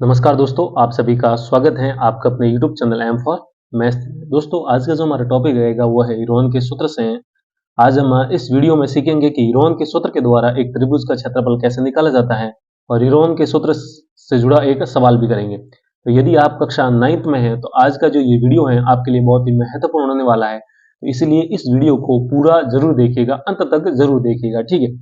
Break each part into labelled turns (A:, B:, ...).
A: नमस्कार दोस्तों, आप सभी का स्वागत है आपका अपने YouTube channel M for maths. दोस्तों, आज का जो हमारा टॉपिक रहेगा वो है हीरोन के सूत्र से है। आज हम इस वीडियो में सीखेंगे कि हीरोन के सूत्र के द्वारा एक त्रिभुज का क्षेत्रफल कैसे निकाला जाता है और हीरोन के सूत्र से जुड़ा एक सवाल भी करेंगे। तो यदि आप कक्षा 9th में है तो आज का जो ये वीडियो है आपके लिए बहुत ही महत्वपूर्ण होने वाला है। तो इसलिए इस वीडियो को पूरा जरूर देखिएगा, अंत तक जरूर देखिएगा, ठीक है।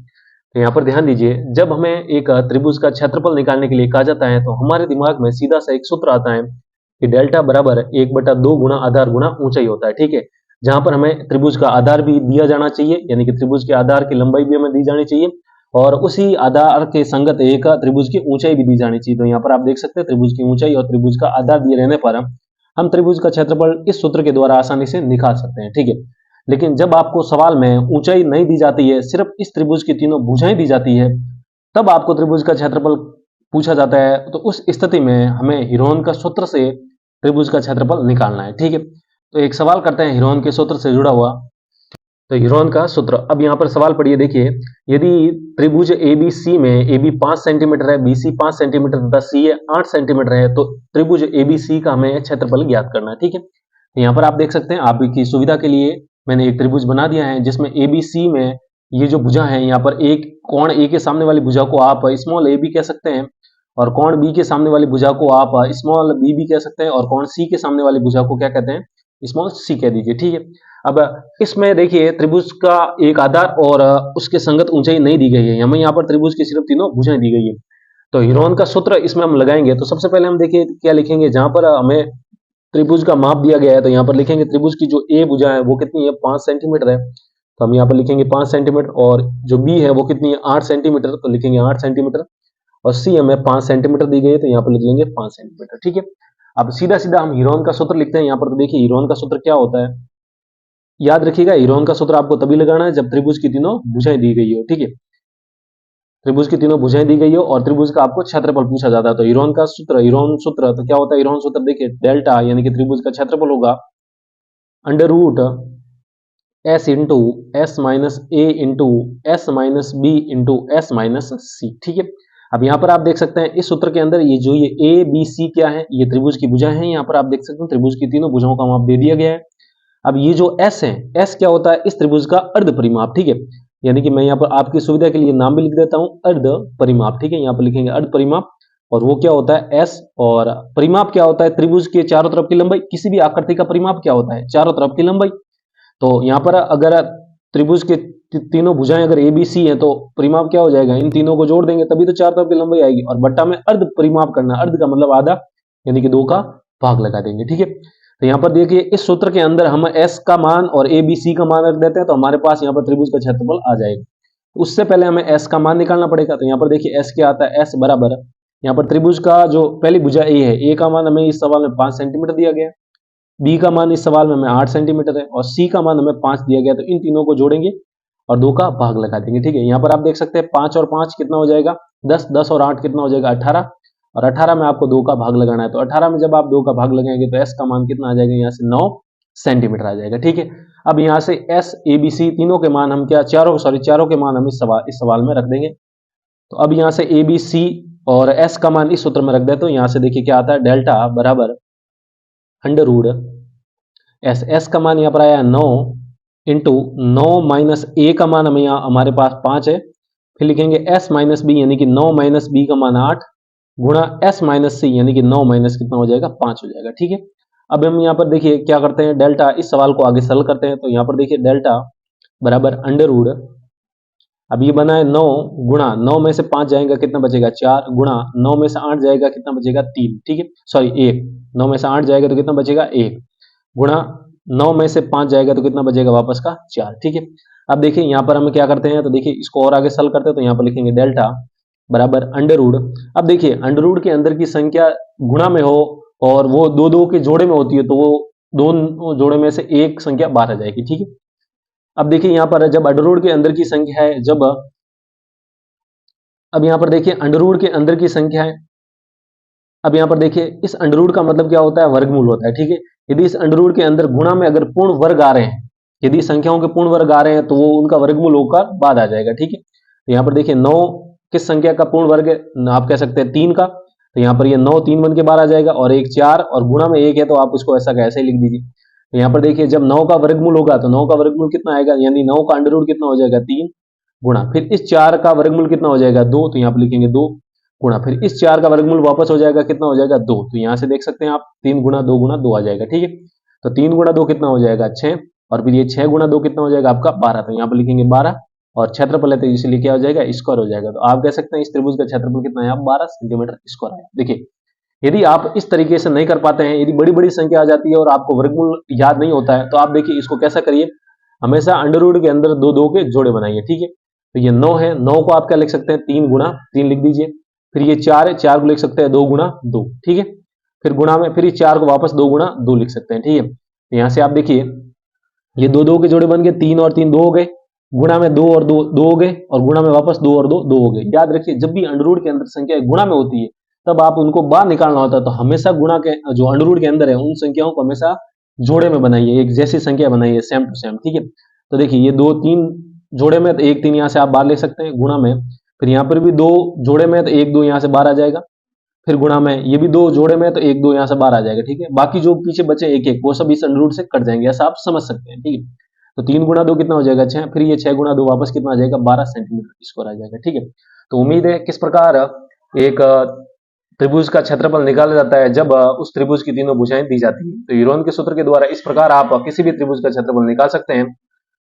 A: तो यहाँ पर ध्यान दीजिए, जब हमें एक त्रिभुज का क्षेत्रफल निकालने के लिए कहा जाता है तो हमारे दिमाग में सीधा सा एक सूत्र आता है कि डेल्टा बराबर 1/2 गुणा आधार गुणा ऊंचाई होता है, ठीक है। जहां पर हमें त्रिभुज का आधार भी दिया जाना चाहिए, यानी कि त्रिभुज के आधार की लंबाई भी हमें दी जानी चाहिए और उसी आधार के संगत एक त्रिभुज की ऊंचाई भी दी जानी चाहिए। तो यहाँ पर आप देख सकते हैं त्रिभुज की ऊंचाई और त्रिभुज का आधार दिए रहने पर हम त्रिभुज का क्षेत्रफल इस सूत्र के द्वारा आसानी से निकाल सकते हैं, ठीक है। लेकिन जब आपको सवाल में ऊंचाई नहीं दी जाती है, सिर्फ इस त्रिभुज की तीनों भुजाएं दी जाती है, तब आपको त्रिभुज का क्षेत्रफल पूछा जाता है। तो उस स्थिति में हमें हीरोन का सूत्र से त्रिभुज का क्षेत्रफल निकालना है, ठीक है। तो एक सवाल करते हैं हीरोन के सूत्र से जुड़ा हुआ। तो हीरोन का सूत्र, अब यहाँ पर सवाल पढ़िए, देखिए, यदि त्रिभुज एबीसी में AB 5 सेंटीमीटर है, BC 5 सेंटीमीटर तथा CA 8 सेंटीमीटर है, तो त्रिभुज ABC का हमें क्षेत्रफल ज्ञात करना है, ठीक है। तो यहाँ पर आप देख सकते हैं, आपकी सुविधा के लिए मैंने एक त्रिभुज बना दिया है जिसमें ABC में ये जो भुजा है, यहाँ पर एक कोण A के सामने वाली भुजा को आप स्मॉल a भी कह सकते हैं और कोण B के सामने वाली भुजा को आप स्मॉल b भी कह सकते हैं और कोण C के सामने वाली भुजा को क्या कहते हैं, स्मॉल c कह दीजिए, ठीक है। अब इसमें देखिए त्रिभुज का एक आधार और उसके संगत ऊंचाई नहीं दी गई है, हमें यहाँ पर त्रिभुज की सिर्फ तीनों भुजाएं दी गई है। तो हीरोन का सूत्र इसमें हम लगाएंगे। तो सबसे पहले हम देखिए क्या लिखेंगे, जहां पर हमें त्रिभुज का माप दिया गया है तो यहाँ पर लिखेंगे त्रिभुज की जो ए भुजा है वो कितनी है, 5 सेंटीमीटर है, तो हम यहाँ पर लिखेंगे 5 सेंटीमीटर। और जो बी है वो कितनी है, 8 सेंटीमीटर, तो लिखेंगे 8 सेंटीमीटर। और सी हमें 5 सेंटीमीटर दी गई है तो यहाँ पर लिख लेंगे 5 सेंटीमीटर, ठीक है। अब सीधा सीधा हम हीरोन का सूत्र लिखते हैं। यहाँ पर तो देखिए हीरोन का सूत्र क्या होता है, याद रखिएगा, हीरोन का सूत्र आपको तभी लगाना है जब त्रिभुज की तीनों भुजाएं दी गई हो, ठीक है। त्रिभुज की तीनों भुजाएं दी गई हो और त्रिभुज का आपको क्षेत्रफल पूछा जाता है। तो हीरोन सूत्र तो क्या होता है, हीरोन सूत्र देखिए, डेल्टा यानी कि त्रिभुज का क्षेत्रफल होगा under root s into s minus a into s minus b into s minus c, ठीक है। अब यहाँ पर आप देख सकते हैं इस सूत्र के अंदर ये जो ये ए बी सी क्या है, ये त्रिभुज की भुजाएं हैं। यहाँ पर आप देख सकते हैं त्रिभुज की तीनों भुजाओं का माप दे दिया गया है। अब ये जो s है, s क्या होता है, इस त्रिभुज का अर्ध परिमाप, ठीक है। यानी कि मैं यहाँ पर आपकी सुविधा के लिए नाम भी लिख देता हूं, अर्ध परिमाप, ठीक है। यहाँ पर लिखेंगे अर्ध परिमाप और वो क्या होता है s, और परिमाप क्या होता है, त्रिभुज के चारों तरफ की लंबाई। किसी भी आकृति का परिमाप क्या होता है, चारों तरफ की लंबाई। तो यहाँ पर अगर त्रिभुज के तीनों भुजाएं अगर ए बी सी है तो परिमाप क्या हो जाएगा, इन तीनों को जोड़ देंगे तभी तो चारों तरफ की लंबाई आएगी। और बट्टा में अर्ध परिमाप करना, अर्ध का मतलब आधा, यानी कि 2 का भाग लगा देंगे, ठीक है। तो यहाँ पर देखिए इस सूत्र के अंदर हम s का मान और a b c का मान रख देते हैं तो हमारे पास यहाँ पर त्रिभुज का क्षेत्रफल आ जाएगा। उससे पहले हमें s का मान निकालना पड़ेगा। तो यहाँ पर देखिए s क्या आता है, s बराबर, यहाँ पर त्रिभुज का जो पहली भुजा a है, a का मान हमें इस सवाल में 5 सेंटीमीटर दिया गया, b का मान इस सवाल में हमें 8 सेंटीमीटर है और c का मान हमें 5 दिया गया। तो इन तीनों को जोड़ेंगे और 2 का भाग लगा देंगे, ठीक है। यहाँ पर आप देख सकते हैं 5 और 5 कितना हो जाएगा, 10, 10 और 8 कितना हो जाएगा, 18, और 18 में आपको 2 का भाग लगाना है। तो 18 में जब आप 2 का भाग लगाएंगे तो s का मान कितना आ जाएगा, यहाँ से 9 सेंटीमीटर आ जाएगा, ठीक है। अब यहाँ से s a b c तीनों के मान हम क्या, चारों के मान हम इस सवाल में रख देंगे। तो अब यहाँ से a b c और s का मान इस सूत्र में रख दे तो यहाँ से देखिए क्या आता है, डेल्टा बराबर अंडर रूट s का मान यहाँ पर आया 9 इंटू 9 माइनस a का मान हमें यहाँ हमारे पास 5 है, फिर लिखेंगे s माइनस b यानी कि 9 माइनस b का मान 8 गुणा s माइनस सी यानी कि 9 माइनस कितना हो जाएगा, 5 हो जाएगा, ठीक है। अब हम यहाँ पर देखिए क्या करते हैं, डेल्टा, इस सवाल को आगे सरल करते हैं। तो यहाँ पर देखिए डेल्टा बराबर अंडर रूट, अब ये बना है 9 गुणा 9 में से 5 जाएगा कितना बचेगा, 4, गुणा 9 में से 8 जाएगा कितना बचेगा, 3, ठीक है, सॉरी 1, 9 में से 8 जाएगा तो कितना बचेगा, 1, गुणा 9 में से 5 जाएगा तो कितना बचेगा वापस का, 4, ठीक है। अब देखिए यहाँ पर हम क्या करते हैं, तो देखिए इसको और आगे सरल करते हैं। तो यहाँ पर लिखेंगे डेल्टा बराबर अंडर रूट, अब देखिए अंडर रूट के अंदर की संख्या गुणा में हो और वो 2 के जोड़े में होती है तो वो दोनों जोड़े में से एक संख्या बाहर आ जाएगी, ठीक है। अब देखिए यहाँ पर जब अंडर रूट के अंदर की संख्या है, जब अब यहाँ पर देखिए अंडर रूट के अंदर की संख्या है, अब यहाँ पर देखिए इस अंडर रूट का मतलब क्या होता है, वर्गमूल होता है, ठीक है। यदि इस अंडर रूट के अंदर गुणा में अगर पूर्ण वर्ग आ रहे हैं, यदि संख्याओं के पूर्ण वर्ग आ रहे हैं तो वो उनका वर्गमूल होकर बाद आ जाएगा, ठीक है। तो यहाँ पर देखिए 9 किस संख्या का पूर्ण वर्ग है, आप कह सकते हैं 3 का, तो यहाँ पर ये 9 3 बन के 12 आ जाएगा, और एक 4 और गुणा में 1 है तो आप उसको ऐसा का ऐसे ही लिख दीजिए। तो यहाँ पर देखिए जब 9 का वर्गमूल होगा तो 9 का वर्गमूल कितना आएगा, यानी 9 का अंडर रूट कितना हो जाएगा 3 गुणा, फिर इस 4 का वर्गमूल कितना हो जाएगा 2, तो यहाँ पर लिखेंगे 2 गुणा, फिर इस 4 का वर्गमूल वापस हो जाएगा कितना हो जाएगा 2, तो यहाँ से देख सकते हैं आप 3 गुणा 2 आ जाएगा। ठीक है, तो 3 गुणा 2 कितना हो जाएगा 6, और फिर ये 6 गुणा 2 कितना हो जाएगा आपका 12, तो यहाँ पर लिखेंगे 12, और क्षेत्रफल है तो इसलिए क्या हो जाएगा स्क्वायर हो जाएगा। तो आप कह सकते हैं इस त्रिभुज का क्षेत्रफल कितना है, 12 सेंटीमीटर स्क्वायर है। देखिए यदि आप इस तरीके से नहीं कर पाते हैं, यदि बड़ी बड़ी संख्या आ जाती है और आपको वर्गमूल याद नहीं होता है, तो आप देखिए इसको कैसा करिए, हमेशा अंडर रूट के अंदर दो दो के जोड़े बनाइए। ठीक है, तो ये 9 है, 9 को आप क्या लिख सकते हैं 3 गुणा 3 लिख दीजिए, फिर ये 4 है, 4 को लिख सकते हैं 2 गुणा 2। ठीक है, फिर गुणा में फिर इस 4 को वापस 2 गुणा 2 लिख सकते हैं। ठीक है, तो यहाँ से आप देखिए ये दो दो के जोड़े बन गए, 3 और 3 2 हो गए, गुणा में 2 और 2 2 हो गए, और गुणा में वापस 2 और 2 2 हो गए। याद रखिए जब भी अंडर रूट के अंदर संख्या गुणा में होती है तब आप उनको बाहर निकालना होता है, तो हमेशा गुणा के जो अंडर रूट के अंदर है उन संख्याओं को हमेशा जोड़े में बनाइए, एक जैसी संख्या बनाइए सेम टू सेम। ठीक है, तो देखिए ये 2 3 जोड़े में, तो 1 3 यहाँ से आप बाहर ले सकते हैं गुणा में, फिर यहाँ पर भी 2 जोड़े में, तो 1 2 यहाँ से बाहर आ जाएगा, फिर गुणा में ये भी 2 जोड़े में, तो 1 2 यहाँ से बाहर आ जाएगा। ठीक है, बाकी जो पीछे बचे एक एक वो सब इस अंडर रूट से कट जाएंगे, ऐसा आप समझ सकते हैं। ठीक है, तो 3 गुणा 2 कितना हो जाएगा 6, फिर ये 6 गुणा 2 वापस कितना आ जाएगा 12 सेंटीमीटर स्क्वायर आ जाएगा। ठीक है, तो उम्मीद है किस प्रकार एक त्रिभुज का क्षेत्रफल निकाला जाता है जब उस त्रिभुज की तीनों भुजाएं दी जाती है। तो यूरोन के सूत्र के द्वारा इस प्रकार आप किसी भी त्रिभुज का क्षेत्रफल निकाल सकते हैं।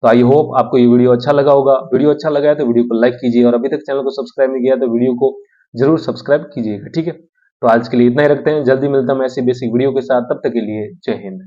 A: तो आई होप आपको ये वीडियो अच्छा लगा होगा। वीडियो अच्छा लगा है तो वीडियो को लाइक कीजिए, और अभी तक चैनल को सब्सक्राइब नहीं किया तो वीडियो को जरूर सब्सक्राइब कीजिएगा। ठीक है, तो आज के लिए इतना ही रखते हैं, जल्दी मिलता हूं ऐसी बेसिक वीडियो के साथ, तब तक के लिए जय हिंद।